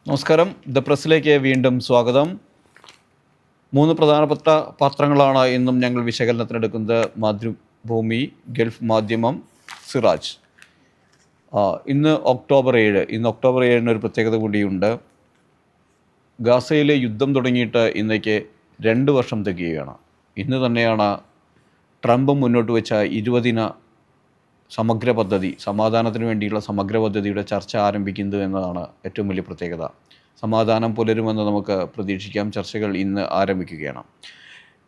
നമസ്കാരം. ദ പ്രസ്സിലേക്ക് വീണ്ടും സ്വാഗതം. മൂന്ന് പ്രധാനപ്പെട്ട പത്രങ്ങളാണ് ഇന്നും ഞങ്ങൾ വിശകലനത്തിനെടുക്കുന്നത്. മാതൃഭൂമി, ഗൾഫ് മാധ്യമം, സിറാജ്. ഇന്ന് ഒക്ടോബർ 7. ഇന്ന് ഒക്ടോബർ 7 ഒരു പ്രത്യേകത കൂടിയുണ്ട്. ഗാസയിലെ യുദ്ധം തുടങ്ങിയിട്ട് ഇന്നേക്ക് 2 വർഷം തികയുകയാണ്. ഇന്ന് തന്നെയാണ് ട്രംപ് മുന്നോട്ട് വെച്ച 20 സമഗ്ര പദ്ധതി, സമാധാനത്തിന് വേണ്ടിയുള്ള സമഗ്ര പദ്ധതിയുടെ ചർച്ച ആരംഭിക്കുന്നത് എന്നതാണ് ഏറ്റവും വലിയ പ്രത്യേകത. സമാധാനം പുലരുമെന്ന് നമുക്ക് പ്രതീക്ഷിക്കാം. ചർച്ചകൾ ഇന്ന് ആരംഭിക്കുകയാണ്.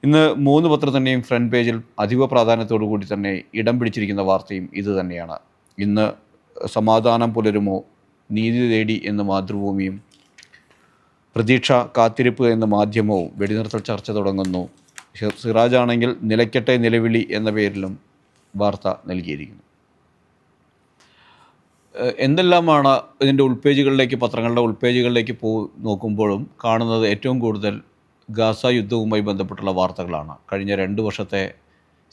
ഇന്ന് 3 പത്രത്തിൻ്റെയും ഫ്രണ്ട് പേജിൽ അതീവ പ്രാധാന്യത്തോടു കൂടി തന്നെ ഇടം പിടിച്ചിരിക്കുന്ന വാർത്തയും ഇത് തന്നെയാണ്. ഇന്ന് സമാധാനം പുലരുമോ, നീതി തേടി എന്ന് മാതൃഭൂമിയും, പ്രതീക്ഷ കാത്തിരിപ്പ് എന്ന മാധ്യമവും വെടിനിർത്തൽ ചർച്ച തുടങ്ങുന്നു. സിറാജ് ആണെങ്കിൽ നിലയ്ക്കട്ടെ നിലവിളി എന്ന പേരിലും വാർത്ത നൽകിയിരിക്കുന്നു. എന്തെല്ലാമാണ് ഇതിൻ്റെ ഉൾപേജുകളിലേക്ക്, പത്രങ്ങളുടെ ഉൾപേജുകളിലേക്ക് നോക്കുമ്പോഴും കാണുന്നത് ഏറ്റവും കൂടുതൽ ഗാസ യുദ്ധവുമായി ബന്ധപ്പെട്ടുള്ള വാർത്തകളാണ്. കഴിഞ്ഞ 2 വർഷത്തെ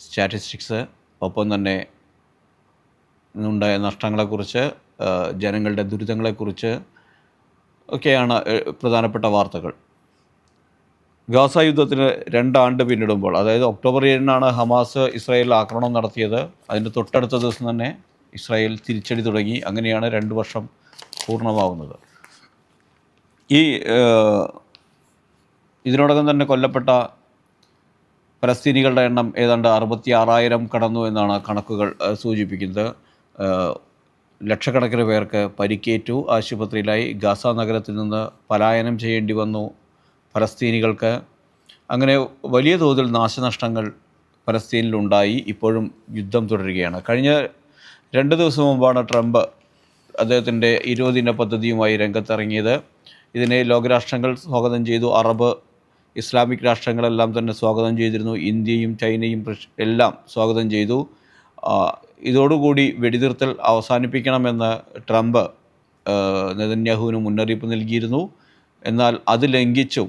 സ്റ്റാറ്റിസ്റ്റിക്സ്, ഒപ്പം തന്നെ ഉണ്ടായ നഷ്ടങ്ങളെക്കുറിച്ച്, ജനങ്ങളുടെ ദുരിതങ്ങളെക്കുറിച്ച് ഒക്കെയാണ് പ്രധാനപ്പെട്ട വാർത്തകൾ. ഗാസ യുദ്ധത്തിന് 2 ആണ്ട് പിന്നിടുമ്പോൾ, അതായത് ഒക്ടോബർ 7 ഹമാസ് ഇസ്രായേലിൽ ആക്രമണം നടത്തിയത്. അതിൻ്റെ തൊട്ടടുത്ത ദിവസം തന്നെ ഇസ്രായേൽ തിരിച്ചടി തുടങ്ങി. അങ്ങനെയാണ് 2 വർഷം പൂർണ്ണമാവുന്നത്. ഇതിനോടകം തന്നെ കൊല്ലപ്പെട്ട പലസ്തീനികളുടെ എണ്ണം ഏതാണ്ട് 66,000 കടന്നു എന്നാണ് കണക്കുകൾ സൂചിപ്പിക്കുന്നത്. ലക്ഷക്കണക്കിന് പേർക്ക് പരിക്കേറ്റു, ആശുപത്രിയിലായി. ഗാസ നഗരത്തിൽ നിന്ന് പലായനം ചെയ്യേണ്ടി വന്നു പലസ്തീനികൾക്ക്. അങ്ങനെ വലിയ തോതിൽ നാശനഷ്ടങ്ങൾ പലസ്തീനിലുണ്ടായി. ഇപ്പോഴും യുദ്ധം തുടരുകയാണ്. കഴിഞ്ഞ 2 ദിവസം മുമ്പാണ് ട്രംപ് അദ്ദേഹത്തിൻ്റെ 20 പദ്ധതിയുമായി രംഗത്തിറങ്ങിയത്. ഇതിനെ ലോകരാഷ്ട്രങ്ങൾ സ്വാഗതം ചെയ്തു. അറബ്, ഇസ്ലാമിക് രാഷ്ട്രങ്ങളെല്ലാം തന്നെ സ്വാഗതം ചെയ്തിരുന്നു. ഇന്ത്യയും ചൈനയും എല്ലാം സ്വാഗതം ചെയ്തു. ഇതോടുകൂടി വെടിനിർത്തൽ അവസാനിപ്പിക്കണമെന്ന് ട്രംപ് നെതന്യാഹുവിന് മുന്നറിയിപ്പ് നൽകിയിരുന്നു. എന്നാൽ അത് ലംഘിച്ചും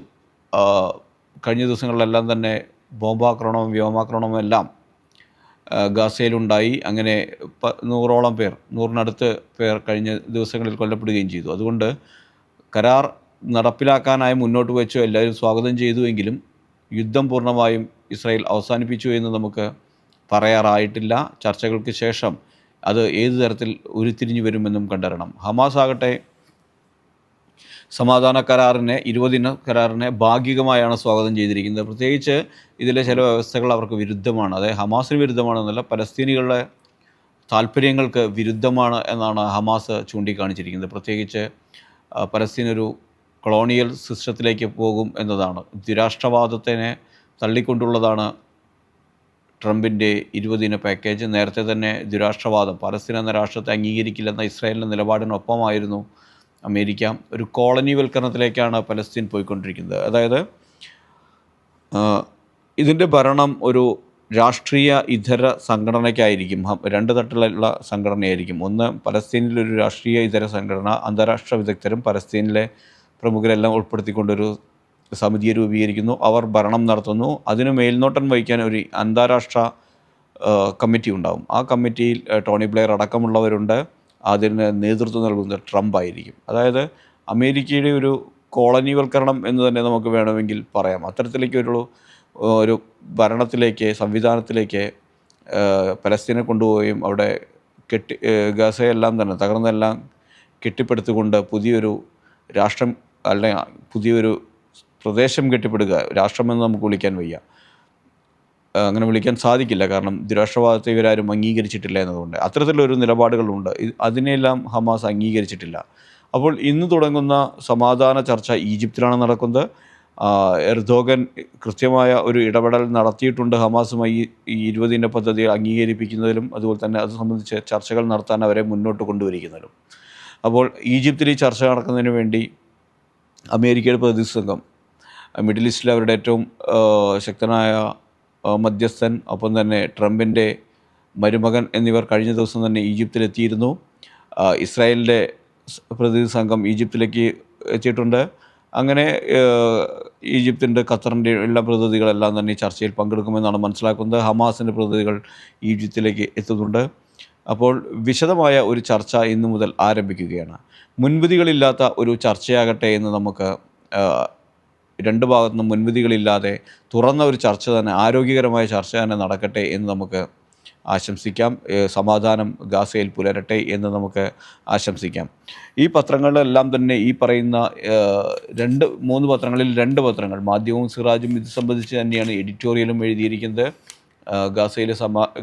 കഴിഞ്ഞ ദിവസങ്ങളിലെല്ലാം തന്നെ ബോംബാക്രമണവും വ്യോമാക്രമണവും എല്ലാം ഗാസയിലുണ്ടായി. അങ്ങനെ 100ഓളം പേർ, 100-നടുത്ത് പേർ കഴിഞ്ഞ ദിവസങ്ങളിൽ കൊല്ലപ്പെടുകയും ചെയ്തു. അതുകൊണ്ട് കരാർ നടപ്പിലാക്കാനായി മുന്നോട്ട് വെച്ചു, എല്ലാവരും സ്വാഗതം ചെയ്തുവെങ്കിലും യുദ്ധം പൂർണ്ണമായും ഇസ്രായേൽ അവസാനിപ്പിച്ചു എന്ന് നമുക്ക് പറയാറായിട്ടില്ല. ചർച്ചകൾക്ക് ശേഷം അത് ഏത് തരത്തിൽ ഉരുത്തിരിഞ്ഞു വരുമെന്നും കണ്ടറിയണം. ഹമാസ് ആകട്ടെ സമാധാന കരാറിനെ, 20 കരാറിനെ ഭാഗികമായാണ് സ്വാഗതം ചെയ്തിരിക്കുന്നത്. പ്രത്യേകിച്ച് ഇതിലെ ചില വ്യവസ്ഥകൾ അവർക്ക് വിരുദ്ധമാണ്. അതായത് ഹമാസിന് വിരുദ്ധമാണെന്നല്ല, പലസ്തീനികളുടെ താല്പര്യങ്ങൾക്ക് വിരുദ്ധമാണ് എന്നാണ് ഹമാസ് ചൂണ്ടിക്കാണിച്ചിരിക്കുന്നത്. പ്രത്യേകിച്ച് പലസ്തീൻ ഒരു കൊളോണിയൽ സിസ്റ്റത്തിലേക്ക് പോകും എന്നതാണ്. ദ്വിരാഷ്ട്രവാദത്തിനെ തള്ളിക്കൊണ്ടുള്ളതാണ് ട്രംപിൻ്റെ 20 പാക്കേജ്. നേരത്തെ തന്നെ ദ്വിരാഷ്ട്രവാദം, പലസ്തീൻ എന്ന രാഷ്ട്രത്തെ അംഗീകരിക്കില്ലെന്ന ഇസ്രായേലിൻ്റെ നിലപാടിനൊപ്പമായിരുന്നു അമേരിക്ക. ഒരു കോളനിവൽക്കരണത്തിലേക്കാണ് പലസ്തീൻ പോയിക്കൊണ്ടിരിക്കുന്നത്. അതായത് ഇതിൻ്റെ ഭരണം ഒരു രാഷ്ട്രീയ ഇതര സംഘടനയ്ക്കായിരിക്കും. 2 തട്ടിലുള്ള സംഘടനയായിരിക്കും. ഒന്ന്, പലസ്തീനിലൊരു രാഷ്ട്രീയ ഇതര സംഘടന, അന്താരാഷ്ട്ര വിദഗ്ധരും പലസ്തീനിലെ പ്രമുഖരെല്ലാം ഉൾപ്പെടുത്തിക്കൊണ്ടൊരു സമിതിയെ രൂപീകരിക്കുന്നു. അവർ ഭരണം നടത്തുന്നു. അതിന് മേൽനോട്ടം വഹിക്കാൻ ഒരു അന്താരാഷ്ട്ര കമ്മിറ്റി ഉണ്ടാകും. ആ കമ്മിറ്റിയിൽ ടോണി ബ്ലെയർ അടക്കമുള്ളവരുണ്ട്. അതിന് നേതൃത്വം നൽകുന്നത് ട്രംപ് ആയിരിക്കും. അതായത് അമേരിക്കയുടെ ഒരു കോളനിവൽക്കരണം എന്ന് തന്നെ നമുക്ക് വേണമെങ്കിൽ പറയാം. അത്തരത്തിലേക്കൊരു ഭരണത്തിലേക്ക്, സംവിധാനത്തിലേക്ക് പലസ്തീനെ കൊണ്ടുപോവുകയും അവിടെ ഗാസയെല്ലാം തന്നെ തകർന്നെല്ലാം കെട്ടിപ്പടുത്തുകൊണ്ട് പുതിയൊരു രാഷ്ട്രം, അല്ലെങ്കിൽ പുതിയൊരു പ്രദേശം കെട്ടിപ്പടുക. രാഷ്ട്രമെന്ന് നമുക്ക് വിളിക്കാൻ വയ്യ, അങ്ങനെ വിളിക്കാൻ സാധിക്കില്ല. കാരണം ദ്വിരാഷ്ട്രവാദത്തെ ഇവരാരും അംഗീകരിച്ചിട്ടില്ല എന്നതുകൊണ്ട് അത്തരത്തിലൊരു നിലപാടുകളുണ്ട്. അതിനെല്ലാം ഹമാസ് അംഗീകരിച്ചിട്ടില്ല. അപ്പോൾ ഇന്ന് തുടങ്ങുന്ന സമാധാന ചർച്ച ഈജിപ്തിലാണ് നടക്കുന്നത്. എർദോഗൻ കൃത്യമായ ഒരു ഇടപെടൽ നടത്തിയിട്ടുണ്ട് ഹമാസുമായി ഈ 20 പദ്ധതി അംഗീകരിപ്പിക്കുന്നതിലും, അതുപോലെ തന്നെ അത് സംബന്ധിച്ച് ചർച്ചകൾ നടത്താൻ അവരെ മുന്നോട്ട് കൊണ്ടുവരിക്കുന്നതിലും. അപ്പോൾ ഈജിപ്തിൽ ഈ ചർച്ച നടക്കുന്നതിന് വേണ്ടി അമേരിക്കയുടെ പ്രതിനിധി സംഘം, മിഡിൽ ഈസ്റ്റിലെ അവരുടെ ഏറ്റവും ശക്തനായ മധ്യസ്ഥൻ, ഒപ്പം തന്നെ ട്രംപിൻ്റെ മരുമകൻ എന്നിവർ കഴിഞ്ഞ ദിവസം തന്നെ ഈജിപ്തിലെത്തിയിരുന്നു. ഇസ്രായേലിൻ്റെ പ്രതിനിധി സംഘം ഈജിപ്തിലേക്ക് എത്തിയിട്ടുണ്ട്. അങ്ങനെ ഈജിപ്തിൻ്റെ, ഖത്തറിൻ്റെ എല്ലാ പ്രതിനിധികളെല്ലാം തന്നെ ഈ ചർച്ചയിൽ പങ്കെടുക്കുമെന്നാണ് മനസ്സിലാക്കുന്നത്. ഹമാസിൻ്റെ പ്രതിനിധികൾ ഈജിപ്തിലേക്ക് എത്തുന്നുണ്ട്. അപ്പോൾ വിശദമായ ഒരു ചർച്ച ഇന്നു മുതൽ ആരംഭിക്കുകയാണ്. മുൻവിധികളില്ലാത്ത ഒരു ചർച്ചയാകട്ടെ എന്ന് നമുക്ക് രണ്ട് ഭാഗത്തുനിന്നും മുൻവിധികളില്ലാതെ തുറന്ന ഒരു ചർച്ച തന്നെ, ആരോഗ്യകരമായ ചർച്ച തന്നെ നടക്കട്ടെ എന്ന് നമുക്ക് ആശംസിക്കാം. സമാധാനം ഗാസയിൽ പുലരട്ടെ എന്ന് നമുക്ക് ആശംസിക്കാം. ഈ പത്രങ്ങളിലെല്ലാം തന്നെ ഈ പറയുന്ന 2-3 പത്രങ്ങളിൽ 2 പത്രങ്ങൾ, മാധ്യമവും സിറാജും ഇത് സംബന്ധിച്ച് തന്നെയാണ് എഡിറ്റോറിയലും എഴുതിയിരിക്കുന്നത്.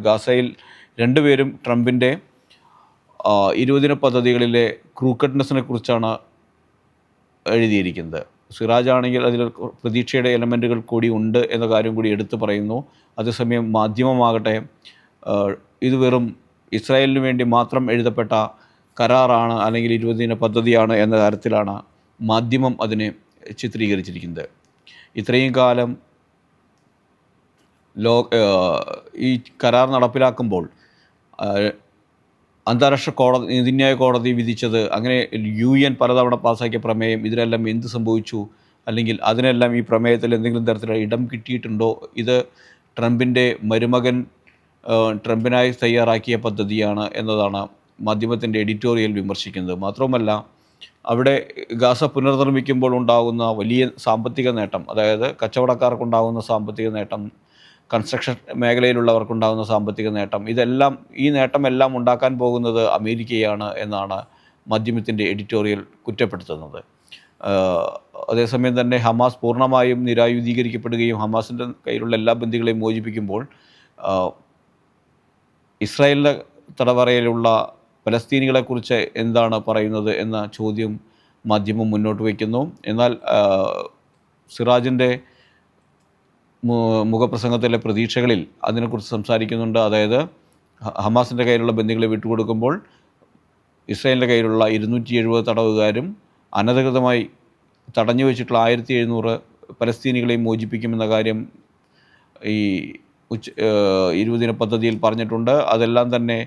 ഗാസയിൽ രണ്ടുപേരും ട്രംപിൻ്റെ 20 ദിന പദ്ധതികളിലെ ക്രൂക്കഡ്നെസ്സിനെ കുറിച്ചാണ് എഴുതിയിരിക്കുന്നത്. സിറാജാണെങ്കിൽ അതിൽ പ്രതീക്ഷയുടെ എലമെൻറ്റുകൾ കൂടി ഉണ്ട് എന്ന കാര്യം കൂടി എടുത്തു പറയുന്നു. അതേസമയം മാധ്യമമാകട്ടെ ഇത് വെറും ഇസ്രായേലിന് വേണ്ടി മാത്രം എഴുതപ്പെട്ട കരാറാണ്, അല്ലെങ്കിൽ 20 ദിന പദ്ധതിയാണ് എന്ന തരത്തിലാണ് മാധ്യമം അതിനെ ചിത്രീകരിച്ചിരിക്കുന്നത്. ഇത്രയും കാലം ഈ കരാർ നടപ്പിലാക്കുമ്പോൾ അന്താരാഷ്ട്ര കോടതി, നീതിന്യായ കോടതി വിധിച്ചത്, അങ്ങനെ UN പലതവണ പാസ്സാക്കിയ പ്രമേയം, ഇതിനെല്ലാം എന്ത് സംഭവിച്ചു, അല്ലെങ്കിൽ അതിനെല്ലാം ഈ പ്രമേയത്തിൽ എന്തെങ്കിലും തരത്തിലുള്ള ഇടം കിട്ടിയിട്ടുണ്ടോ? ഇത് ട്രംപിൻ്റെ മരുമകൻ ട്രംപിനായി തയ്യാറാക്കിയ പദ്ധതിയാണ് എന്നതാണ് മാധ്യമത്തിൻ്റെ എഡിറ്റോറിയൽ വിമർശിക്കുന്നത്. മാത്രവുമല്ല, അവിടെ ഗാസ പുനർനിർമ്മിക്കുമ്പോൾ ഉണ്ടാകുന്ന വലിയ സാമ്പത്തിക നേട്ടം, അതായത് കച്ചവടക്കാർക്കുണ്ടാകുന്ന സാമ്പത്തിക നേട്ടം, കൺസ്ട്രക്ഷൻ മേഖലയിലുള്ളവർക്കുണ്ടാകുന്ന സാമ്പത്തിക നേട്ടം, ഈ നേട്ടമെല്ലാം ഉണ്ടാക്കാൻ പോകുന്നത് അമേരിക്കയാണ് എന്നാണ് മാധ്യമത്തിൻ്റെ എഡിറ്റോറിയൽ കുറ്റപ്പെടുത്തുന്നത്. അതേസമയം തന്നെ ഹമാസ് പൂർണ്ണമായും നിരായുധീകരിക്കപ്പെടുകയും ഹമാസിൻ്റെ കയ്യിലുള്ള എല്ലാ ബന്ദികളെയും മോചിപ്പിക്കുമ്പോൾ ഇസ്രായേലിൻ്റെ തടവറയിലുള്ള പലസ്തീനികളെക്കുറിച്ച് എന്താണ് പറയുന്നത് എന്ന ചോദ്യം മാധ്യമം മുന്നോട്ട് വയ്ക്കുന്നു. എന്നാൽ സിറാജിൻ്റെ മുഖപ്രസംഗത്തിലെ പ്രതീക്ഷകളിൽ അതിനെക്കുറിച്ച് സംസാരിക്കുന്നുണ്ട്. അതായത് ഹമാസിൻ്റെ കയ്യിലുള്ള ബന്ദികളെ വിട്ടുകൊടുക്കുമ്പോൾ ഇസ്രായേലിൻ്റെ കയ്യിലുള്ള 270 തടവുകാരും അനധികൃതമായി തടഞ്ഞു വെച്ചിട്ടുള്ള 1700 പലസ്തീനികളെയും മോചിപ്പിക്കുമെന്ന കാര്യം ഈ 20 ദിന പദ്ധതിയിൽ പറഞ്ഞിട്ടുണ്ട്. അതെല്ലാം തന്നെ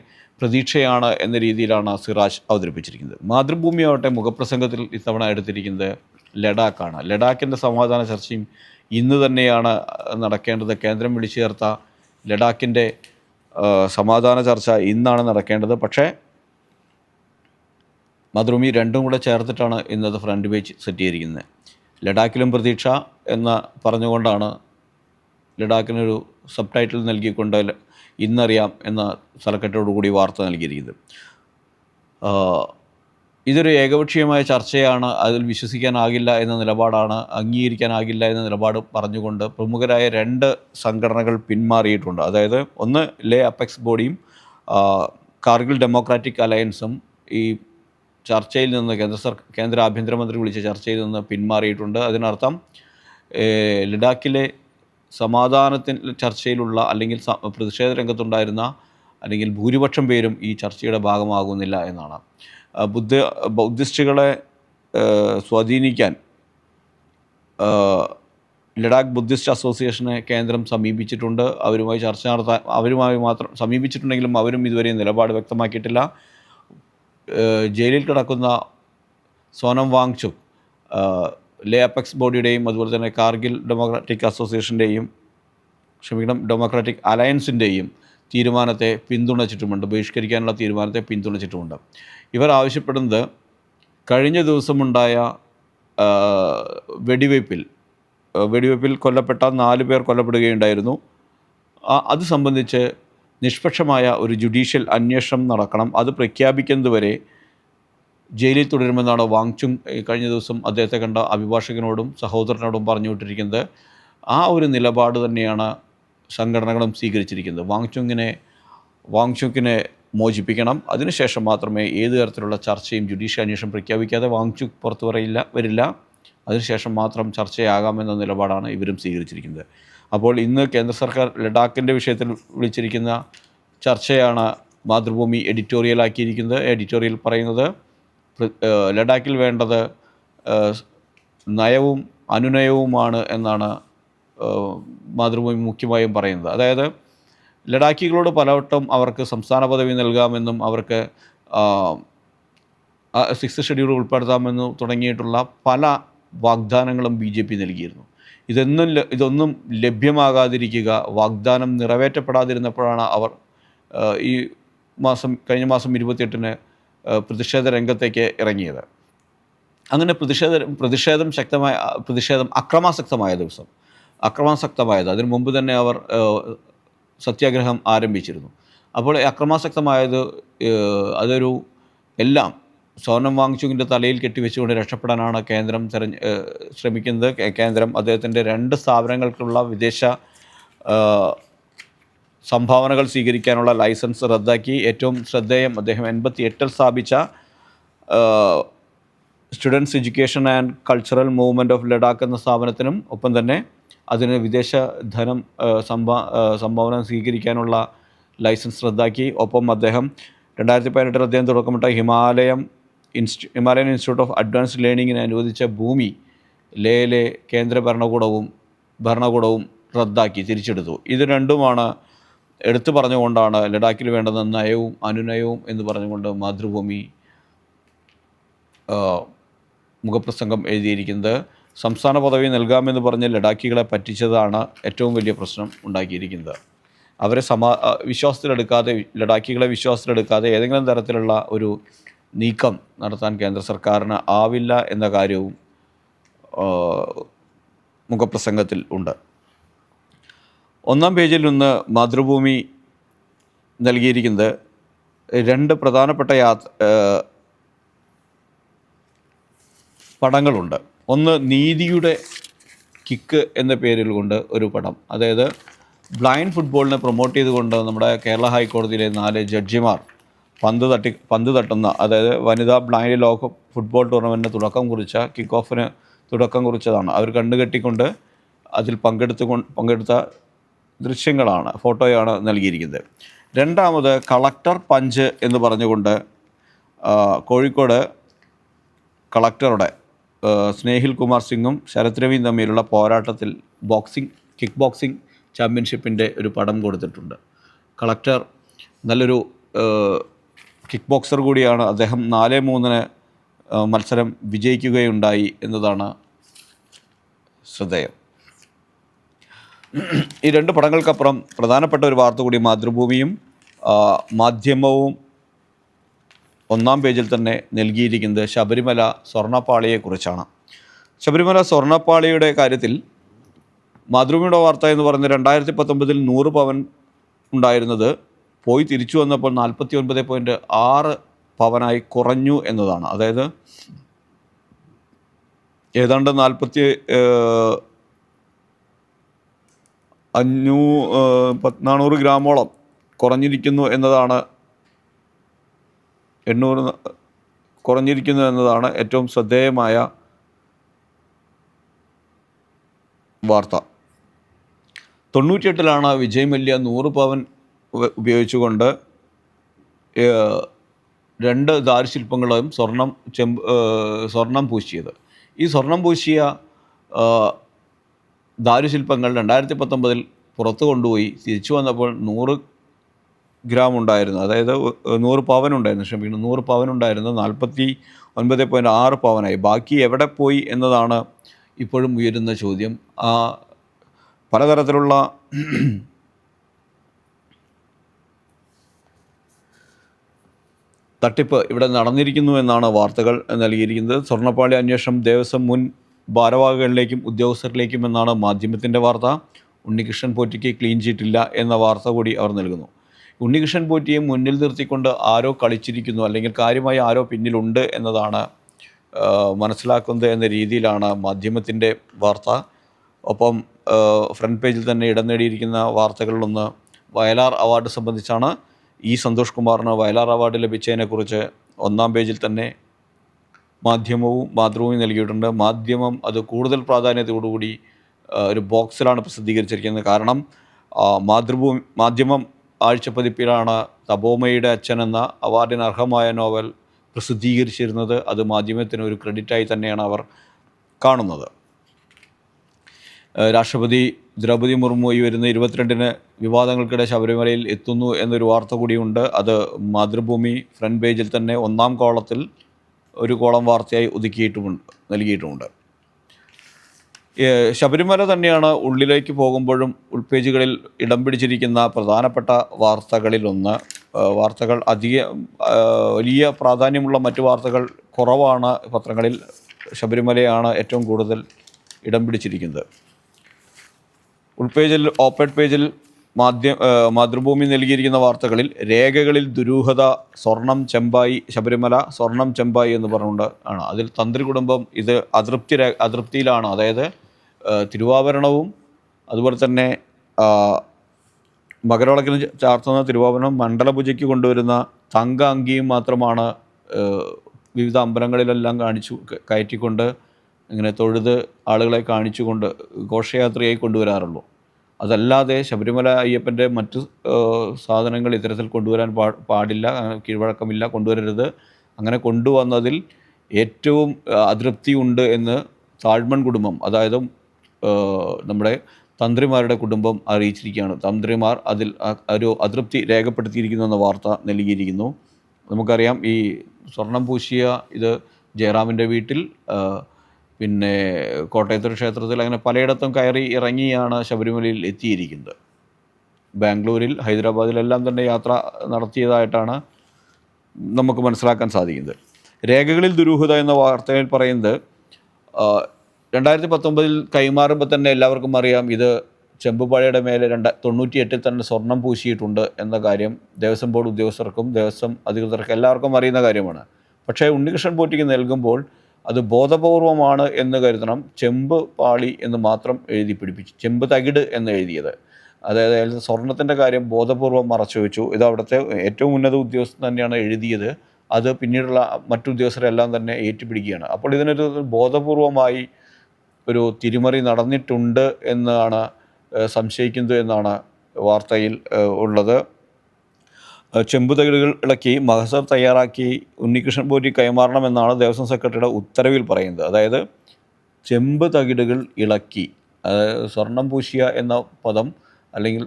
പ്രതീക്ഷയാണ് എന്ന രീതിയിലാണ് സിറാജ് അവതരിപ്പിച്ചിരിക്കുന്നത്. മാതൃഭൂമിയാവട്ടെ മുഖപ്രസംഗത്തിൽ ഇത്തവണ എടുത്തിരിക്കുന്നത് ലഡാക്കാണ്. ലഡാക്കിൻ്റെ സമാധാന ചർച്ചയും ഇന്ന് തന്നെയാണ് നടക്കേണ്ടത്. കേന്ദ്രം വിളിച്ചു ചേർത്ത ലഡാക്കിൻ്റെ സമാധാന ചർച്ച ഇന്നാണ് നടക്കേണ്ടത്. പക്ഷേ മാതൃഭൂമി രണ്ടും കൂടെ ചേർത്തിട്ടാണ് ഇന്നത്തെ ഫ്രണ്ട് പേജ് സെറ്റ് ചെയ്തിരിക്കുന്നത്. ലഡാക്കിലും പ്രതീക്ഷ എന്ന് പറഞ്ഞുകൊണ്ടാണ് ലഡാക്കിനൊരു സബ് ടൈറ്റിൽ നൽകിക്കൊണ്ട് ഇന്നറിയാം എന്ന തലക്കെട്ടോടുകൂടി വാർത്ത നൽകിയിരിക്കുന്നത്. ഇതൊരു ഏകപക്ഷീയമായ ചർച്ചയാണ്, അതിൽ വിശ്വസിക്കാനാകില്ല എന്ന നിലപാടാണ്, അംഗീകരിക്കാനാകില്ല എന്ന നിലപാട് പറഞ്ഞുകൊണ്ട് പ്രമുഖരായ 2 സംഘടനകൾ പിന്മാറിയിട്ടുണ്ട്. അതായത് ഒന്ന് ലേ അപ്പെക്സ് ബോഡിയും കാർഗിൽ ഡെമോക്രാറ്റിക് അലയൻസും ഈ ചർച്ചയിൽ നിന്ന് കേന്ദ്ര ആഭ്യന്തരമന്ത്രി വിളിച്ച ചർച്ചയിൽ നിന്ന് പിന്മാറിയിട്ടുണ്ട്. അതിനർത്ഥം ലഡാക്കിലെ സമാധാനത്തിന് ചർച്ചയിലുള്ള അല്ലെങ്കിൽ പ്രതിഷേധ രംഗത്തുണ്ടായിരുന്ന അല്ലെങ്കിൽ ഭൂരിപക്ഷം പേരും ഈ ചർച്ചയുടെ ഭാഗമാകുന്നില്ല എന്നാണ്. ബുദ്ധിസ്റ്റുകളെ സ്വാധീനിക്കാൻ ലഡാക്ക് ബുദ്ധിസ്റ്റ് അസോസിയേഷനെ കേന്ദ്രം സമീപിച്ചിട്ടുണ്ട്. അവരുമായി ചർച്ച നടത്താൻ മാത്രം സമീപിച്ചിട്ടുണ്ടെങ്കിലും അവരും ഇതുവരെ നിലപാട് വ്യക്തമാക്കിയിട്ടില്ല. ജയിലിൽ കിടക്കുന്ന സോനം വാങ്ചുക് ലേ അപ്പെക്സ് ബോഡിയുടെയും അതുപോലെ തന്നെ കാർഗിൽ ഡെമോക്രാറ്റിക് അലയൻസിൻ്റെയും തീരുമാനത്തെ പിന്തുണച്ചിട്ടുമുണ്ട്, ബഹിഷ്കരിക്കാനുള്ള തീരുമാനത്തെ പിന്തുണച്ചിട്ടുമുണ്ട്. ഇവർ ആവശ്യപ്പെടുന്നത് കഴിഞ്ഞ ദിവസമുണ്ടായ വെടിവയ്പ്പിൽ കൊല്ലപ്പെട്ട 4 പേർ കൊല്ലപ്പെടുകയുണ്ടായിരുന്നു. അത് സംബന്ധിച്ച് നിഷ്പക്ഷമായ ഒരു ജുഡീഷ്യൽ അന്വേഷണം നടക്കണം. അത് പ്രഖ്യാപിക്കുന്നതുവരെ ജയിലിൽ തുടരുമെന്നാണ് വാങ്ചുങ് കഴിഞ്ഞ ദിവസം അദ്ദേഹത്തെ കണ്ട അഭിഭാഷകനോടും സഹോദരനോടും പറഞ്ഞു വിട്ടിരിക്കുന്നത്. ആ ഒരു നിലപാട് തന്നെയാണ് സംഘടനകളും സ്വീകരിച്ചിരിക്കുന്നത്. വാങ്ചുക്കിനെ മോചിപ്പിക്കണം. അതിനുശേഷം മാത്രമേ ഏത് തരത്തിലുള്ള ചർച്ചയും ജുഡീഷ്യൽ അന്വേഷണം പ്രഖ്യാപിക്കാതെ വാങ്ചുക് പുറത്തു വരില്ല. അതിനുശേഷം മാത്രം ചർച്ചയാകാമെന്ന നിലപാടാണ് ഇവരും സ്വീകരിച്ചിരിക്കുന്നത്. അപ്പോൾ ഇന്ന് കേന്ദ്ര സർക്കാർ ലഡാക്കിൻ്റെ വിഷയത്തിൽ വിളിച്ചിരിക്കുന്ന ചർച്ചയാണ് മാതൃഭൂമി എഡിറ്റോറിയലാക്കിയിരിക്കുന്നത്. എഡിറ്റോറിയൽ പറയുന്നത് ലഡാക്കിൽ വേണ്ടത് നയവും അനുനയവുമാണ് എന്നാണ് മാതൃഭൂമി മുഖ്യമായും പറയുന്നത്. അതായത് ലഡാക്കികളോട് പലവട്ടം അവർക്ക് സംസ്ഥാന പദവി നൽകാമെന്നും അവർക്ക് 6th ഷെഡ്യൂൾ ഉൾപ്പെടുത്താമെന്നും തുടങ്ങിയിട്ടുള്ള പല വാഗ്ദാനങ്ങളും BJP നൽകിയിരുന്നു. ഇതൊന്നും ലഭ്യമാകാതിരിക്കുക, വാഗ്ദാനം നിറവേറ്റപ്പെടാതിരുന്നപ്പോഴാണ് അവർ ഈ കഴിഞ്ഞ മാസം 28-ന് പ്രതിഷേധ രംഗത്തേക്ക് ഇറങ്ങിയത്. അങ്ങനെ പ്രതിഷേധം അക്രമാസക്തമായത് അതിനു മുമ്പ് തന്നെ അവർ സത്യാഗ്രഹം ആരംഭിച്ചിരുന്നു. അപ്പോൾ അക്രമാസക്തമായത് അതൊരു എല്ലാം സ്വർണം വാങ്ങിച്ചുവിൻ്റെ തലയിൽ കെട്ടിവെച്ചുകൊണ്ട് രക്ഷപ്പെടാനാണ് കേന്ദ്രം ശ്രമിക്കുന്നത്. കേന്ദ്രം അദ്ദേഹത്തിൻ്റെ 2 സ്ഥാപനങ്ങൾക്കുള്ള വിദേശ സംഭാവനകൾ സ്വീകരിക്കാനുള്ള ലൈസൻസ് റദ്ദാക്കി. ഏറ്റവും ശ്രദ്ധേയം, അദ്ദേഹം 88-ൽ സ്ഥാപിച്ച students education and cultural movement of Ladakh എന്ന സ്ഥാപനത്തിനും ഒപ്പം തന്നെ അതിന് വിദേശ ധനം സംഭാവന സ്വീകരിക്കാനുള്ള ലൈസൻസ് റദ്ദാക്കി. ഒപ്പം അദ്ദേഹം 2018-ൽ അദ്ദേഹം തുടക്കമിട്ട ഹിമാലയൻ ഇൻസ്റ്റിറ്റ്യൂട്ട് ഓഫ് അഡ്വാൻസ്ഡ് ലേണിങ്ങിന് അനുവദിച്ച ഭൂമി ലേയിലെ കേന്ദ്ര ഭരണകൂടവും റദ്ദാക്കി, തിരിച്ചെടുത്തു. ഇത് രണ്ടുമാണ് എടുത്തു പറഞ്ഞുകൊണ്ടാണ് ലഡാക്കിൽ വേണ്ടുന്ന നയവും അനുനയവും എന്ന് പറഞ്ഞുകൊണ്ട് മാതൃഭൂമി മുഖപ്രസംഗം എഴുതിയിരിക്കുന്നത്. സംസ്ഥാന പദവി നൽകാമെന്ന് പറഞ്ഞ് ലഡാക്കികളെ പറ്റിച്ചതാണ് ഏറ്റവും വലിയ പ്രശ്നം ഉണ്ടാക്കിയിരിക്കുന്നത്. അവരെ ലഡാക്കികളെ വിശ്വാസത്തിലെടുക്കാതെ ഏതെങ്കിലും തരത്തിലുള്ള ഒരു നീക്കം നടത്താൻ കേന്ദ്ര സർക്കാരിന് ആവില്ല എന്ന കാര്യവും മുഖപ്രസംഗത്തിൽ ഉണ്ട്. 1-ാം പേജിൽ നിന്ന് മാതൃഭൂമി നൽകിയിരിക്കുന്നത് 2 പ്രധാനപ്പെട്ട പടങ്ങളുണ്ട്. ഒന്ന് നീതിയുടെ കിക്ക് എന്ന പേരിൽ കൊണ്ട് ഒരു പടം, അതായത് ബ്ലൈൻഡ് ഫുട്ബോളിനെ പ്രൊമോട്ട് ചെയ്തുകൊണ്ട് നമ്മുടെ കേരള ഹൈക്കോടതിയിലെ 4 ജഡ്ജിമാർ പന്ത് തട്ടുന്ന, അതായത് വനിതാ ബ്ലൈൻഡ് ലോക ഫുട്ബോൾ ടൂർണമെൻറ്റിന് തുടക്കം കുറിച്ചതാണ്. അവർ കണ്ടുകെട്ടിക്കൊണ്ട് അതിൽ പങ്കെടുത്ത ദൃശ്യങ്ങളാണ്, ഫോട്ടോയാണ് നൽകിയിരിക്കുന്നത്. 2-ാമത് കളക്ടർ പഞ്ച് എന്ന് പറഞ്ഞുകൊണ്ട് കോഴിക്കോട് കളക്ടറുടെ സ്നേഹിൽ കുമാർ സിംഗും ശരത് രവിയും തമ്മിലുള്ള പോരാട്ടത്തിൽ കിക്ക് ബോക്സിംഗ് ചാമ്പ്യൻഷിപ്പിൻ്റെ ഒരു പടം കൊടുത്തിട്ടുണ്ട്. കളക്ടർ നല്ലൊരു കിക്ക് ബോക്സർ കൂടിയാണ്. അദ്ദേഹം 4-3 മത്സരം വിജയിക്കുകയുണ്ടായി എന്നതാണ് ശ്രദ്ധേയം. ഈ 2 പടങ്ങൾക്കപ്പുറം പ്രധാനപ്പെട്ട ഒരു വാർത്ത കൂടി മാതൃഭൂമിയും മാധ്യമവും 1-ാം പേജിൽ തന്നെ നൽകിയിരിക്കുന്നത് ശബരിമല സ്വർണ്ണപ്പാളിയെക്കുറിച്ചാണ്. ശബരിമല സ്വർണ്ണപ്പാളിയുടെ കാര്യത്തിൽ മാതൃഭൂമിയുടെ വാർത്ത എന്ന് പറയുന്നത് 2019-ൽ 100 പവൻ ഉണ്ടായിരുന്നത് പോയി തിരിച്ചു വന്നപ്പോൾ 49.6 പവനായി കുറഞ്ഞു എന്നതാണ്. അതായത് ഏതാണ്ട് 400 ഗ്രാമോളം കുറഞ്ഞിരിക്കുന്നു എന്നതാണ് 800 കുറഞ്ഞിരിക്കുന്നു എന്നതാണ് ഏറ്റവും ശ്രദ്ധേയമായ വാർത്ത. 98-ലാണ് വിജയ് മല്യ 100 പവൻ ഉപയോഗിച്ചുകൊണ്ട് 2 ദാരുശില്പങ്ങളും സ്വർണം പൂശിയത്. ഈ സ്വർണം പൂശിയ ദാരുശില്പങ്ങൾ 2019-ൽ പുറത്തു കൊണ്ടുപോയി തിരിച്ചു വന്നപ്പോൾ 100 ഗ്രാം ഉണ്ടായിരുന്നു, അതായത് 100 പവൻ ഉണ്ടായിരുന്നു, 100 പവൻ ഉണ്ടായിരുന്നു 49.6 പവനായി. ബാക്കി എവിടെ പോയി എന്നതാണ് ഇപ്പോഴും ഉയരുന്ന ചോദ്യം. പലതരത്തിലുള്ള തട്ടിപ്പ് ഇവിടെ നടന്നിരിക്കുന്നു എന്നാണ് വാർത്തകൾ നൽകിയിരിക്കുന്നത്. സ്വർണ്ണപ്പാളി അന്വേഷണം ദേവസ്വം മുൻ ഭാരവാഹികളിലേക്കും ഉദ്യോഗസ്ഥരിലേക്കും എന്നാണ് മാധ്യമത്തിൻ്റെ വാർത്ത. ഉണ്ണികൃഷ്ണൻ പോറ്റിക്ക് ക്ലീൻ ചീറ്റില്ല എന്ന വാർത്ത കൂടി അവർ നൽകുന്നു. ഉണ്ണികൃഷ്ണൻ പോറ്റിയെ മുന്നിൽ നിർത്തിക്കൊണ്ട് ആരോ കളിച്ചിരിക്കുന്നു, അല്ലെങ്കിൽ കാര്യമായി ആരോ പിന്നിലുണ്ട് എന്നതാണ് മനസ്സിലാക്കുന്നത് എന്ന രീതിയിലാണ് മാധ്യമത്തിൻ്റെ വാർത്ത. ഒപ്പം ഫ്രണ്ട് പേജിൽ തന്നെ ഇടം നേടിയിരിക്കുന്ന വാർത്തകളിലൊന്ന് വയലാർ അവാർഡ് സംബന്ധിച്ചാണ്. സന്തോഷ് കുമാറിന് വയലാർ അവാർഡ് ലഭിച്ചതിനെക്കുറിച്ച് 1-ാം പേജിൽ തന്നെ മാതൃഭൂമി നൽകിയിട്ടുണ്ട്. മാധ്യമം അത് കൂടുതൽ പ്രാധാന്യത്തോടുകൂടി ഒരു ബോക്സിലാണ് പ്രസിദ്ധീകരിച്ചിരിക്കുന്നത്. കാരണം മാധ്യമം ആഴ്ചപ്പതിപ്പിലാണ് തപോമയുടെ അച്ഛൻ എന്ന അവാർഡിന് അർഹമായ നോവൽ പ്രസിദ്ധീകരിച്ചിരുന്നത്. അത് മാധ്യമത്തിന് ഒരു ക്രെഡിറ്റായി തന്നെയാണ് അവർ കാണുന്നത്. രാഷ്ട്രപതി ദ്രൗപദി മുർമു ഈ വരുന്ന 22-ന് വിവാദങ്ങൾക്കിടെ ശബരിമലയിൽ എത്തുന്നു എന്നൊരു വാർത്ത കൂടിയുണ്ട്. അത് മാതൃഭൂമി ഫ്രണ്ട് പേജിൽ തന്നെ 1-ാം കോളത്തിൽ ഒരു കോളം വാർത്തയായി നൽകിയിട്ടുമുണ്ട്. ശബരിമല തന്നെയാണ് ഉള്ളിലേക്ക് പോകുമ്പോഴും ഉൾപേജുകളിൽ ഇടം പിടിച്ചിരിക്കുന്ന പ്രധാനപ്പെട്ട വാർത്തകളിലൊന്ന്. വാർത്തകൾ വലിയ പ്രാധാന്യമുള്ള മറ്റു വാർത്തകൾ കുറവാണ് പത്രങ്ങളിൽ. ശബരിമലയാണ് ഏറ്റവും കൂടുതൽ ഇടം പിടിച്ചിരിക്കുന്നത്. ഉൾപേജിൽ ഓപ്പൺ പേജിൽ മാതൃഭൂമി നൽകിയിരിക്കുന്ന വാർത്തകളിൽ രേഖകളിൽ ദുരൂഹത, സ്വർണം ചെമ്പായി, ശബരിമല സ്വർണം ചെമ്പായി എന്ന് പറഞ്ഞുകൊണ്ട് ആണ്. അതിൽ തന്ത്രി കുടുംബം ഇത് അതൃപ്തിയിലാണ്. അതായത് തിരുവാഭരണവും അതുപോലെ തന്നെ മകരവിളക്കിന് ചാർത്തുന്ന തിരുവാഭരണം മണ്ഡലപൂജയ്ക്ക് കൊണ്ടുവരുന്ന തങ്ക അങ്കിയും മാത്രമാണ് വിവിധ അമ്പലങ്ങളിലെല്ലാം കയറ്റിക്കൊണ്ട് ഇങ്ങനെ തൊഴുത് ആളുകളെ കാണിച്ചുകൊണ്ട് ഘോഷയാത്രയായി കൊണ്ടുവരാറുള്ളൂ. അതല്ലാതെ ശബരിമല അയ്യപ്പൻ്റെ മറ്റു സാധനങ്ങൾ ഇത്തരത്തിൽ കൊണ്ടുവരാൻ പാടില്ല, കീഴ്വഴക്കമില്ല, കൊണ്ടുവരരുത്. അങ്ങനെ കൊണ്ടുവന്നതിൽ ഏറ്റവും അതൃപ്തിയുണ്ട് എന്ന് താഴ്മൺ കുടുംബം, അതായത് നമ്മുടെ തന്ത്രിമാരുടെ കുടുംബം അറിയിച്ചിരിക്കുകയാണ്. തന്ത്രിമാർ അതിൽ ഒരു അതൃപ്തി രേഖപ്പെടുത്തിയിരിക്കുന്നുവെന്ന വാർത്ത നൽകിയിരിക്കുന്നു. നമുക്കറിയാം, ഈ സ്വർണം പൂശിയ ഇത് ജയറാമിൻ്റെ വീട്ടിൽ, പിന്നെ കോട്ടയത്തൊരു ക്ഷേത്രത്തിൽ, അങ്ങനെ പലയിടത്തും കയറി ഇറങ്ങിയാണ് ശബരിമലയിൽ എത്തിയിരിക്കുന്നത്. ബാംഗ്ലൂരിൽ, ഹൈദരാബാദിലെല്ലാം തന്നെ യാത്ര നടത്തിയതായിട്ടാണ് നമുക്ക് മനസ്സിലാക്കാൻ സാധിക്കുന്നത്. രേഖകളിൽ ദുരൂഹത എന്ന വാർത്തയിൽ പറയുന്നത് 2019 കൈമാറുമ്പോൾ തന്നെ എല്ലാവർക്കും അറിയാം ഇത് ചെമ്പുപാഴയുടെ മേലെ 98 തന്നെ സ്വർണം പൂശിയിട്ടുണ്ട് എന്ന കാര്യം ദേവസ്വം ബോർഡ് ഉദ്യോഗസ്ഥർക്കും ദേവസ്വം അധികൃതർക്കും എല്ലാവർക്കും അറിയുന്ന കാര്യമാണ്. പക്ഷേ ഉണ്ണികൃഷ്ണൻ പോറ്റിക്ക് നൽകുമ്പോൾ അത് ബോധപൂർവമാണ് എന്ന് കരുതണം. ചെമ്പ് പാളി എന്ന് മാത്രം എഴുതി പിടിപ്പിച്ചു, ചെമ്പ് തകിട് എന്ന് എഴുതിയത്. അതായത് സ്വർണത്തിൻ്റെ കാര്യം ബോധപൂർവം മറച്ചു വെച്ചു. ഇത് അവിടുത്തെ ഏറ്റവും ഉന്നത ഉദ്യോഗസ്ഥൻ തന്നെയാണ് എഴുതിയത്. അത് പിന്നീടുള്ള മറ്റു ഉദ്യോഗസ്ഥരെല്ലാം തന്നെ ഏറ്റുപിടിക്കുകയാണ്. അപ്പോൾ ഇതിനൊരു ബോധപൂർവമായി ഒരു തിരിമറി നടന്നിട്ടുണ്ട് എന്നാണ് സംശയിക്കുന്നത് എന്നാണ് വാർത്തയിൽ ഉള്ളത്. ചെമ്പ് തകിടുകൾ ഇളക്കി മഹസർ തയ്യാറാക്കി ഉണ്ണികൃഷ്ണൻ പോറ്റി കൈമാറണമെന്നാണ് ദേവസ്വം സെക്രട്ടറിയുടെ ഉത്തരവിൽ പറയുന്നത്. അതായത് ചെമ്പ് തകിടുകൾ ഇളക്കി, സ്വർണം പൂശിയ എന്ന പദം അല്ലെങ്കിൽ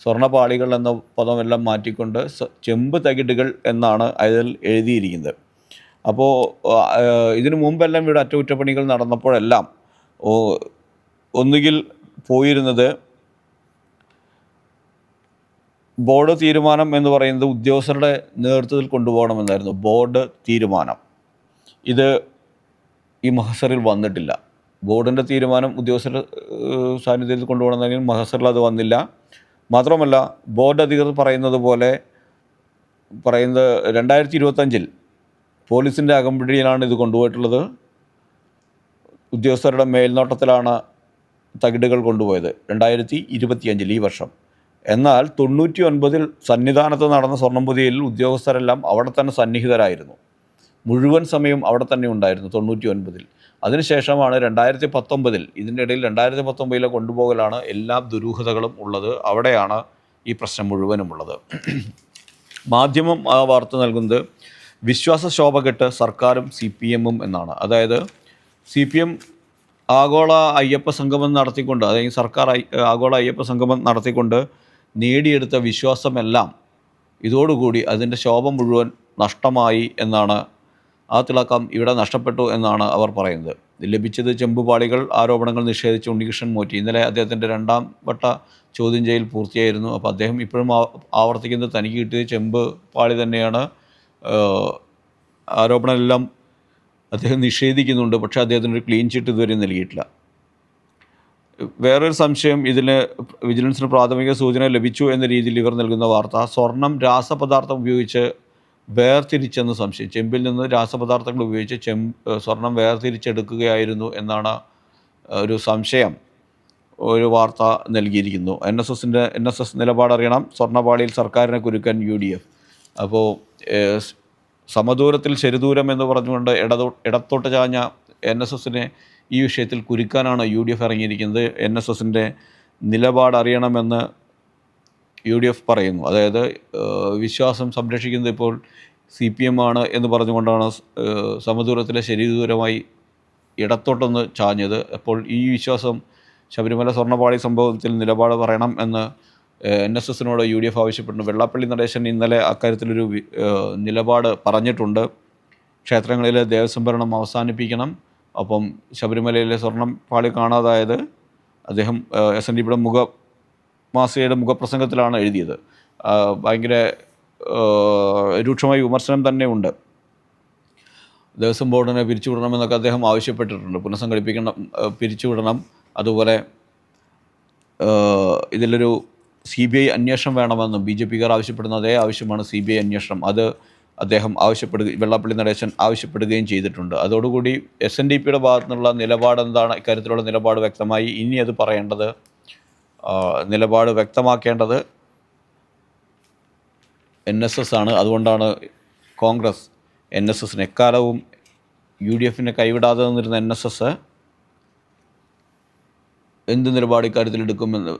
സ്വർണ്ണപാളികൾ എന്ന പദമെല്ലാം മാറ്റിക്കൊണ്ട് ചെമ്പ് തകിടുകൾ എന്നാണ് അതിൽ എഴുതിയിരിക്കുന്നത്. അപ്പോൾ ഇതിനു മുമ്പെല്ലാം ഇവിടെ അറ്റകുറ്റപ്പണികൾ നടന്നപ്പോഴെല്ലാം ഒന്നുകിൽ പോയിരുന്നത് ബോർഡ് തീരുമാനം എന്ന് പറയുന്നത് ഉദ്യോഗസ്ഥരുടെ നേതൃത്വത്തിൽ കൊണ്ടുപോകണമെന്നായിരുന്നു ബോർഡ് തീരുമാനം. ഇത് ഈ മഹസറിൽ വന്നിട്ടില്ല. ബോർഡിൻ്റെ തീരുമാനം ഉദ്യോഗസ്ഥരുടെ സാന്നിധ്യത്തിൽ കൊണ്ടുപോകണമെന്നെങ്കിൽ മഹസറിൽ അത് വന്നില്ല. മാത്രമല്ല, ബോർഡ് അധികൃതർ പറയുന്നത് 2025 പോലീസിൻ്റെ അകമ്പടിയിലാണ് ഇത് കൊണ്ടുപോയിട്ടുള്ളത്. ഉദ്യോഗസ്ഥരുടെ മേൽനോട്ടത്തിലാണ് തകിടുകൾ കൊണ്ടുപോയത് 2025 ഈ വർഷം. എന്നാൽ 99 സന്നിധാനത്ത് നടന്ന സ്വർണ്ണംപുതിയിൽ ഉദ്യോഗസ്ഥരെല്ലാം അവിടെ തന്നെ സന്നിഹിതരായിരുന്നു. മുഴുവൻ സമയം അവിടെ തന്നെ ഉണ്ടായിരുന്നു 99. അതിനുശേഷമാണ് 2019 ഇതിൻ്റെ ഇടയിൽ 2019 കൊണ്ടുപോകലാണ് എല്ലാ ദുരൂഹതകളും ഉള്ളത്. അവിടെയാണ് ഈ പ്രശ്നം മുഴുവനുമുള്ളത്. മാധ്യമം ആ വാർത്ത നൽകുന്നത് വിശ്വാസശോഭ കെട്ട് സർക്കാരും CPM എന്നാണ്. അതായത് CPM ആഗോള അയ്യപ്പ സംഗമം നടത്തിക്കൊണ്ട്, അതായത് സർക്കാർ ആഗോള അയ്യപ്പ സംഗമം നടത്തിക്കൊണ്ട് നേടിയെടുത്ത വിശ്വാസമെല്ലാം ഇതോടുകൂടി അതിൻ്റെ ശോഭ മുഴുവൻ നഷ്ടമായി എന്നാണ്, ആ തിളക്കം ഇവിടെ നഷ്ടപ്പെട്ടു എന്നാണ് അവർ പറയുന്നത്. ലഭിച്ചത് ചെമ്പുപാളികൾ. ആരോപണങ്ങൾ നിഷേധിച്ച ഉണ്ണികൃഷ്ണൻ പോറ്റി ഇന്നലെ അദ്ദേഹത്തിൻ്റെ 2ാം വട്ട ചോദ്യം ചെയ്യൽ പൂർത്തിയായിരുന്നു. അപ്പോൾ അദ്ദേഹം ഇപ്പോഴും ആവർത്തിക്കുന്നത് തനിക്ക് കിട്ടിയത് ചെമ്പ് പാളി തന്നെയാണ്. ആരോപണമെല്ലാം അദ്ദേഹം നിഷേധിക്കുന്നുണ്ട്. പക്ഷേ അദ്ദേഹത്തിനൊരു ക്ലീൻ ചിറ്റ് ഇതുവരെ നൽകിയിട്ടില്ല. വേറൊരു സംശയം, ഇതിന് വിജിലൻസിന് പ്രാഥമിക സൂചന ലഭിച്ചു എന്ന രീതിയിൽ ഇവർ നൽകുന്ന വാർത്ത, സ്വർണം രാസപദാർത്ഥം ഉപയോഗിച്ച് വേർതിരിച്ചെന്ന് സംശയം. ചെമ്പിൽ നിന്ന് രാസപദാർത്ഥങ്ങൾ ഉപയോഗിച്ച് സ്വർണം വേർതിരിച്ചെടുക്കുകയായിരുന്നു എന്നാണ് ഒരു സംശയം ഒരു വാർത്ത നൽകിയിരിക്കുന്നു. NSS നിലപാടറിയണം, സ്വർണ്ണപാളിയിൽ സർക്കാരിനെ കുരുക്കാൻ UDF. അപ്പോൾ സമദൂരത്തിൽ ശരിദൂരം എന്ന് പറഞ്ഞുകൊണ്ട് ഇടത്തോട്ട് ചാഞ്ഞ NSSനെ ഈ വിഷയത്തിൽ കുരുക്കാനാണ് UDF ഇറങ്ങിയിരിക്കുന്നത്. NSSൻ്റെ നിലപാടറിയണമെന്ന് UDF പറയുന്നു. അതായത് വിശ്വാസം സംരക്ഷിക്കുന്നത് ഇപ്പോൾ CPM ആണ് എന്ന് പറഞ്ഞുകൊണ്ടാണ് സമദൂരത്തിലെ ശരിദൂരമായി ഇടത്തോട്ടൊന്ന് ചാഞ്ഞത്. അപ്പോൾ ഈ വിശ്വാസം ശബരിമല സ്വർണ്ണപാളി സംഭവത്തിൽ നിലപാട് പറയണം എന്ന് NSSനോട് UDF ആവശ്യപ്പെട്ടു. വെള്ളാപ്പള്ളി നടേശൻ ഇന്നലെ അക്കാര്യത്തിലൊരു നിലപാട് പറഞ്ഞിട്ടുണ്ട്. ക്ഷേത്രങ്ങളിലെ ദേവസ്വം ഭരണം അവസാനിപ്പിക്കണം. അപ്പം ശബരിമലയിലെ സ്വർണ്ണം പാളി കാണാതായത് അദ്ദേഹം SNDPയുടെ മാസികയുടെ മുഖപ്രസംഗത്തിലാണ് എഴുതിയത്. ഭയങ്കര രൂക്ഷമായ വിമർശനം തന്നെ ഉണ്ട്. ദേവസ്വം ബോർഡിനെ പിരിച്ചുവിടണമെന്നൊക്കെ അദ്ദേഹം ആവശ്യപ്പെട്ടിട്ടുണ്ട്. പുനഃസംഘടിപ്പിക്കണം, പിരിച്ചുവിടണം. അതുപോലെ ഇതിലൊരു CBI അന്വേഷണം വേണമെന്നും BJPക്കാർ ആവശ്യപ്പെടുന്ന അതേ ആവശ്യമാണ് CBI അന്വേഷണം. അത് അദ്ദേഹം വെള്ളാപ്പള്ളി നടേശൻ ആവശ്യപ്പെടുകയും ചെയ്തിട്ടുണ്ട്. അതോടുകൂടി SNDPയുടെ ഭാഗത്തു നിന്നുള്ള നിലപാട് എന്താണ്, ഇക്കാര്യത്തിലുള്ള നിലപാട് വ്യക്തമായി. ഇനി അത് പറയേണ്ടത്, നിലപാട് വ്യക്തമാക്കേണ്ടത് NSS ആണ്. അതുകൊണ്ടാണ് കോൺഗ്രസ് NSSനെ എക്കാലവും UDFനെ കൈവിടാതെ നിന്നിരുന്ന NSS എന്ത് നിലപാട് ഇക്കാര്യത്തിൽ എടുക്കുമെന്ന്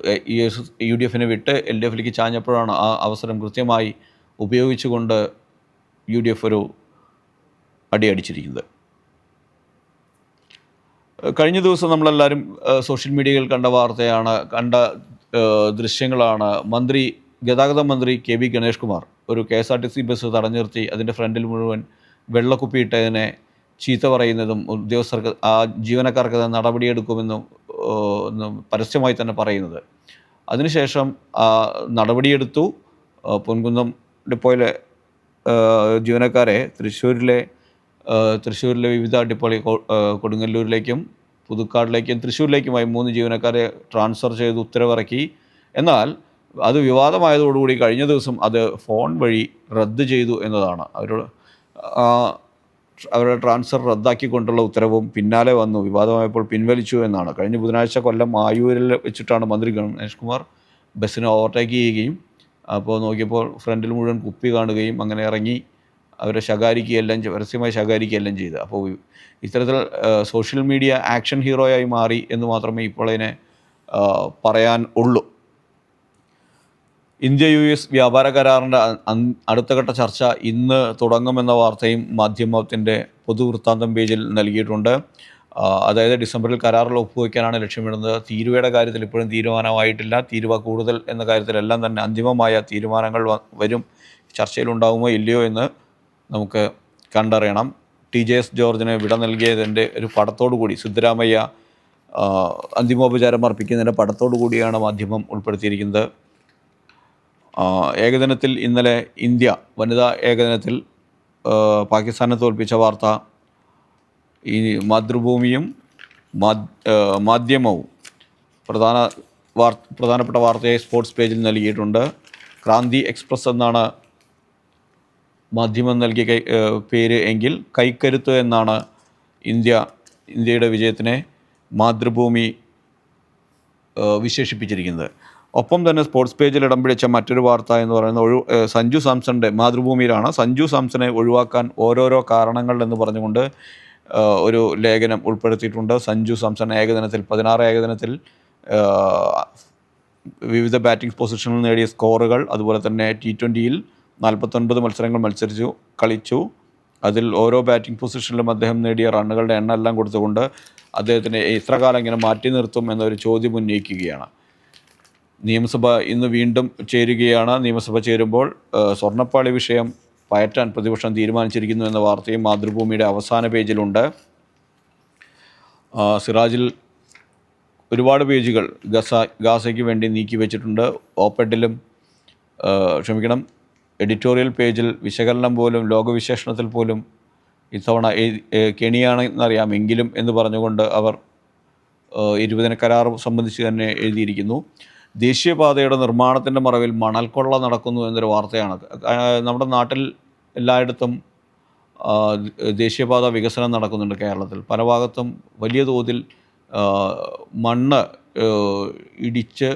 UDFനെ വിട്ട് LDFിലേക്ക് ചാഞ്ഞപ്പോഴാണ് ആ അവസരം കൃത്യമായി ഉപയോഗിച്ചുകൊണ്ട് UDF ഒരു അടിയടിച്ചിരിക്കുന്നത്. കഴിഞ്ഞ ദിവസം നമ്മളെല്ലാവരും സോഷ്യൽ മീഡിയയിൽ കണ്ട ദൃശ്യങ്ങളാണ്. ഗതാഗത മന്ത്രി KB ഗണേഷ് കുമാർ ഒരു KSRTC ബസ് തടഞ്ഞു നിർത്തി അതിൻ്റെ ഫ്രണ്ടിൽ മുഴുവൻ വെള്ളക്കുപ്പിയിട്ടതിനെ ചീത്ത പറയുന്നതും ഉദ്യോഗസ്ഥർക്ക്, ആ ജീവനക്കാർക്ക് നടപടിയെടുക്കുമെന്നും പരസ്യമായി തന്നെ പറയുന്നത്. അതിനുശേഷം നടപടിയെടുത്തു. പൊൻകുന്നം ഡിപ്പോയിലെ ജീവനക്കാരെ തൃശ്ശൂരിലെ വിവിധ ഡിപ്പോകളിൽ കൊടുങ്ങല്ലൂരിലേക്കും പുതുക്കാടിലേക്കും തൃശ്ശൂരിലേക്കുമായി 3 ജീവനക്കാരെ ട്രാൻസ്ഫർ ചെയ്ത് ഉത്തരവിറക്കി. എന്നാൽ അത് വിവാദമായതോടുകൂടി കഴിഞ്ഞ ദിവസം അത് ഫോൺ വഴി റദ്ദ് ചെയ്തു എന്നതാണ്. അവരുടെ ട്രാൻസ്ഫർ റദ്ദാക്കിക്കൊണ്ടുള്ള ഉത്തരവും പിന്നാലെ വന്നു. വിവാദമായപ്പോൾ പിൻവലിച്ചു എന്നാണ്. കഴിഞ്ഞ ബുധനാഴ്ച കൊല്ലം ആയൂരിൽ വെച്ചിട്ടാണ് മന്ത്രി ഗണേഷ് കുമാർ ബസ്സിനെ ഓവർടേക്ക് ചെയ്യുകയും അപ്പോൾ നോക്കിയപ്പോൾ ഫ്രണ്ടിൽ മുഴുവൻ കുപ്പി കാണുകയും അങ്ങനെ ഇറങ്ങി അവരെ പരസ്യമായി ശകാരിക്കുകയെല്ലാം ചെയ്തു. അപ്പോൾ ഇത്തരത്തിൽ സോഷ്യൽ മീഡിയ ആക്ഷൻ ഹീറോയായി മാറി എന്ന് മാത്രമേ ഇപ്പോൾ അതിനെ പറയാൻ ഉള്ളൂ. ഇന്ത്യ-US വ്യാപാര കരാറിൻ്റെ അടുത്ത ഘട്ട ചർച്ച ഇന്ന് തുടങ്ങുമെന്ന വാർത്തയും മാധ്യമത്തിൻ്റെ പൊതുവൃത്താന്തം പേജിൽ നൽകിയിട്ടുണ്ട്. അതായത് ഡിസംബറിൽ കരാറിൽ ഒപ്പുവയ്ക്കാനാണ് ലക്ഷ്യമിടുന്നത്. തീരുവയുടെ കാര്യത്തിൽ ഇപ്പോഴും തീരുമാനമായിട്ടില്ല. തീരുവ കൂടുതൽ എന്ന കാര്യത്തിലെല്ലാം തന്നെ അന്തിമമായ തീരുമാനങ്ങൾ വരും. ചർച്ചയിലുണ്ടാകുമോ ഇല്ലയോ എന്ന് നമുക്ക് കണ്ടറിയണം. TJS ജോർജിന് വിട നൽകിയതിൻ്റെ ഒരു പടത്തോടു കൂടി സിദ്ധരാമയ്യ അന്തിമോപചാരം അർപ്പിക്കുന്നതിൻ്റെ പടത്തോടു കൂടിയാണ് മാധ്യമം ഉൾപ്പെടുത്തിയിരിക്കുന്നത്. ഏകദിനത്തിൽ ഇന്നലെ ഇന്ത്യ വനിതാ ഏകദിനത്തിൽ പാകിസ്ഥാനെ തോൽപ്പിച്ച വാർത്ത ഈ മാതൃഭൂമിയും മാധ്യമവും പ്രധാനപ്പെട്ട വാർത്തയെ സ്പോർട്സ് പേജിൽ നൽകിയിട്ടുണ്ട്. ക്രാന്തി എക്സ്പ്രസ് എന്നാണ് മാധ്യമം നൽകിയ പേര് എങ്കിൽ കൈക്കരുത്ത് എന്നാണ് ഇന്ത്യയുടെ വിജയത്തിനെ മാതൃഭൂമി വിശേഷിപ്പിച്ചിരിക്കുന്നത്. ഒപ്പം തന്നെ സ്പോർട്സ് പേജിൽ ഇടം പിടിച്ച മറ്റൊരു വാർത്ത എന്ന് പറയുന്നത് സഞ്ജു സാംസണിൻ്റെ മാതൃഭൂമിയിലാണ്. സഞ്ജു സാംസണെ ഒഴിവാക്കാൻ ഓരോരോ കാരണങ്ങൾ എന്ന് പറഞ്ഞുകൊണ്ട് ഒരു ലേഖനം ഉൾപ്പെടുത്തിയിട്ടുണ്ട്. സഞ്ജു സാംസൺ 16 ഏകദിനത്തിൽ വിവിധ ബാറ്റിംഗ് പൊസിഷനിൽ നേടിയ സ്കോറുകൾ, അതുപോലെ തന്നെ T20യിൽ 49 മത്സരങ്ങൾ കളിച്ചു. അതിൽ ഓരോ ബാറ്റിംഗ് പൊസിഷനിലും അദ്ദേഹം നേടിയ റണ്ണുകളുടെ എണ്ണം എല്ലാം കൊടുത്തുകൊണ്ട് അദ്ദേഹത്തിനെ എത്ര കാലം ഇങ്ങനെ മാറ്റി നിർത്തും എന്നൊരു ചോദ്യം ഉന്നയിക്കുകയാണ്. നിയമസഭ ഇന്ന് വീണ്ടും ചേരുകയാണ്. നിയമസഭ ചേരുമ്പോൾ സ്വർണ്ണപ്പാളി വിഷയം പയറ്റാൻ പ്രതിപക്ഷം തീരുമാനിച്ചിരിക്കുന്നു എന്ന വാർത്തയും മാതൃഭൂമിയുടെ അവസാന പേജിലുണ്ട്. സിറാജിൽ ഒരുപാട് പേജുകൾ ഗാസയ്ക്ക് വേണ്ടി നീക്കി വെച്ചിട്ടുണ്ട്. ഓപ്പഡിലും എഡിറ്റോറിയൽ പേജിൽ വിശകലനം പോലും ലോകവിശേഷണത്തിൽ പോലും ഇത്തവണ കെണിയാണെന്നറിയാം എങ്കിലും എന്ന് പറഞ്ഞുകൊണ്ട് അവർ 20 കരാർ സംബന്ധിച്ച് തന്നെ എഴുതിയിരിക്കുന്നു. ദേശീയപാതയുടെ നിർമ്മാണത്തിൻ്റെ മറവിൽ മണൽക്കൊള്ള നടക്കുന്നു എന്നൊരു വാർത്തയാണ്. നമ്മുടെ നാട്ടിൽ എല്ലായിടത്തും ദേശീയപാത വികസനം നടക്കുന്നുണ്ട്. കേരളത്തിൽ പല ഭാഗത്തും വലിയ തോതിൽ മണ്ണ് ഇടിച്ച്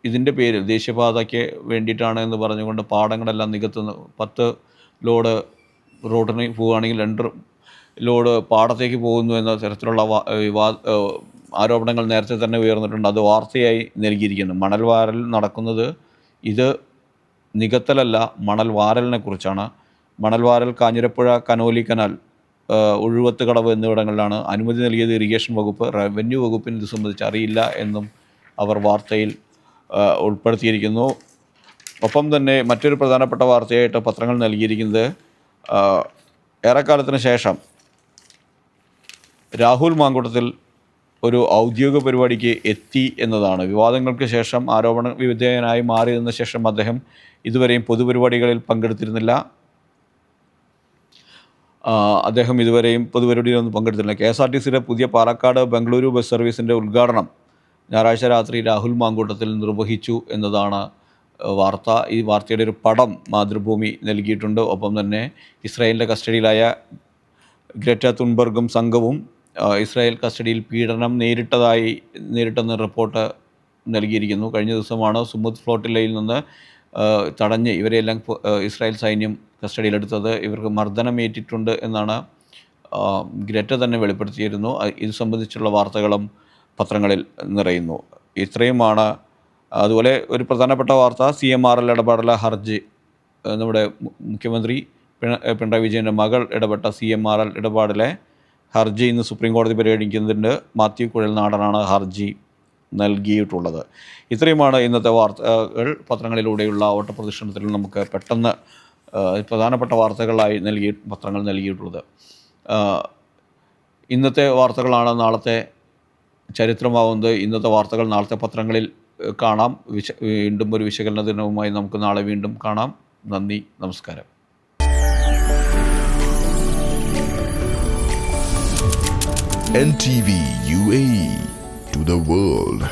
ഇതിൻ്റെ പേരിൽ ദേശീയപാതയ്ക്ക് വേണ്ടിയിട്ടാണ് എന്ന് പറഞ്ഞുകൊണ്ട് പാടങ്ങളെല്ലാം നികത്തുന്നു. 10 ലോഡ് റോഡിന് പോവുകയാണെങ്കിൽ 2 ലോഡ് പാടത്തേക്ക് പോകുന്നു എന്ന തരത്തിലുള്ള ആരോപണങ്ങൾ നേരത്തെ തന്നെ ഉയർന്നിട്ടുണ്ട്. അത് വാർത്തയായി നൽകിയിരിക്കുന്നു. മണൽ വാരൽ നടക്കുന്നത് ഇത് നികത്തലല്ല, മണൽ വാരലിനെ കുറിച്ചാണ്. മണൽ വാരൽ കാഞ്ഞിരപ്പുഴ കനോലി കനാൽ, ഒഴുവത്ത് കടവ് എന്നിവിടങ്ങളിലാണ്. അനുമതി നൽകിയത് ഇറിഗേഷൻ വകുപ്പ്. റവന്യൂ വകുപ്പിന് ഇത് സംബന്ധിച്ച് അറിയില്ല എന്നും അവർ വാർത്തയിൽ ഉൾപ്പെടുത്തിയിരിക്കുന്നു. ഒപ്പം തന്നെ മറ്റൊരു പ്രധാനപ്പെട്ട വാർത്തയായിട്ട് പത്രങ്ങൾ നൽകിയിരിക്കുന്നത് ഏറെക്കാലത്തിന് ശേഷം രാഹുൽ മാങ്കൂട്ടത്തിൽ ഒരു ഔദ്യോഗിക പരിപാടിക്ക് എത്തി എന്നതാണ്. വിവാദങ്ങൾക്ക് ശേഷം ആരോപണ വിധേയനായി മാറി നിന്ന ശേഷം അദ്ദേഹം ഇതുവരെയും പൊതുപരിപാടികളിൽ പങ്കെടുത്തിരുന്നില്ല. അദ്ദേഹം ഇതുവരെയും പൊതുപരിപാടിയിലൊന്നും പങ്കെടുത്തില്ല. KSRTCയുടെ പുതിയ പാലക്കാട് ബംഗളൂരു ബസ് സർവീസിൻ്റെ ഉദ്ഘാടനം ഞായറാഴ്ച രാത്രി രാഹുൽ മാങ്കൂട്ടത്തിൽ നിർവഹിച്ചു എന്നതാണ് വാർത്ത. ഈ വാർത്തയുടെ ഒരു പടം മാതൃഭൂമി നൽകിയിട്ടുണ്ട്. ഒപ്പം തന്നെ ഇസ്രായേലിൻ്റെ കസ്റ്റഡിയിലായ ഗ്രേറ്റ തുൻബർഗും സംഘവും ഇസ്രായേൽ കസ്റ്റഡിയിൽ പീഡനം നേരിട്ടെന്ന് റിപ്പോർട്ട് നൽകിയിരിക്കുന്നു. കഴിഞ്ഞ ദിവസമാണ് സുമുദ് ഫ്ലോട്ടില്ലയിൽ നിന്ന് തടഞ്ഞ് ഇവരെയെല്ലാം ഇസ്രായേൽ സൈന്യം കസ്റ്റഡിയിലെടുത്തത്. ഇവർക്ക് മർദ്ദനമേറ്റിട്ടുണ്ട് എന്നാണ് ഗ്രേറ്റ തന്നെ വെളിപ്പെടുത്തിയിരുന്നു. ഇത് സംബന്ധിച്ചുള്ള വാർത്തകളും പത്രങ്ങളിൽ നിറയുന്നു. ഇത്രയുമാണ്. അതുപോലെ ഒരു പ്രധാനപ്പെട്ട വാർത്ത, CMRL ഇടപാടിലെ ഹർജി. നമ്മുടെ മുഖ്യമന്ത്രി പിണറായി വിജയൻ്റെ മകൾ ഇടപെട്ട CMRL ഇടപാടിലെ ഹർജി ഇന്ന് സുപ്രീം കോടതി പരിഗണിക്കുന്നുണ്ട്. മാത്യു കുഴൽനാടനാണ് ഹർജി നൽകിയിട്ടുള്ളത്. ഇത്രയുമാണ് ഇന്നത്തെ വാർത്തകൾ. പത്രങ്ങളിലൂടെയുള്ള ഓട്ടപ്രദർശനത്തിൽ നമുക്ക് പെട്ടെന്ന് പ്രധാനപ്പെട്ട വാർത്തകളായി പത്രങ്ങൾ നൽകിയിട്ടുള്ളത്. ഇന്നത്തെ വാർത്തകളാണ് നാളത്തെ ചരിത്രമാവുന്നത്. ഇന്നത്തെ വാർത്തകൾ നാളത്തെ പത്രങ്ങളിൽ കാണാം. വീണ്ടും ഒരു വിശകലന ദിനവുമായി നമുക്ക് നാളെ വീണ്ടും കാണാം. നന്ദി, നമസ്കാരം. NTV UAE to the world.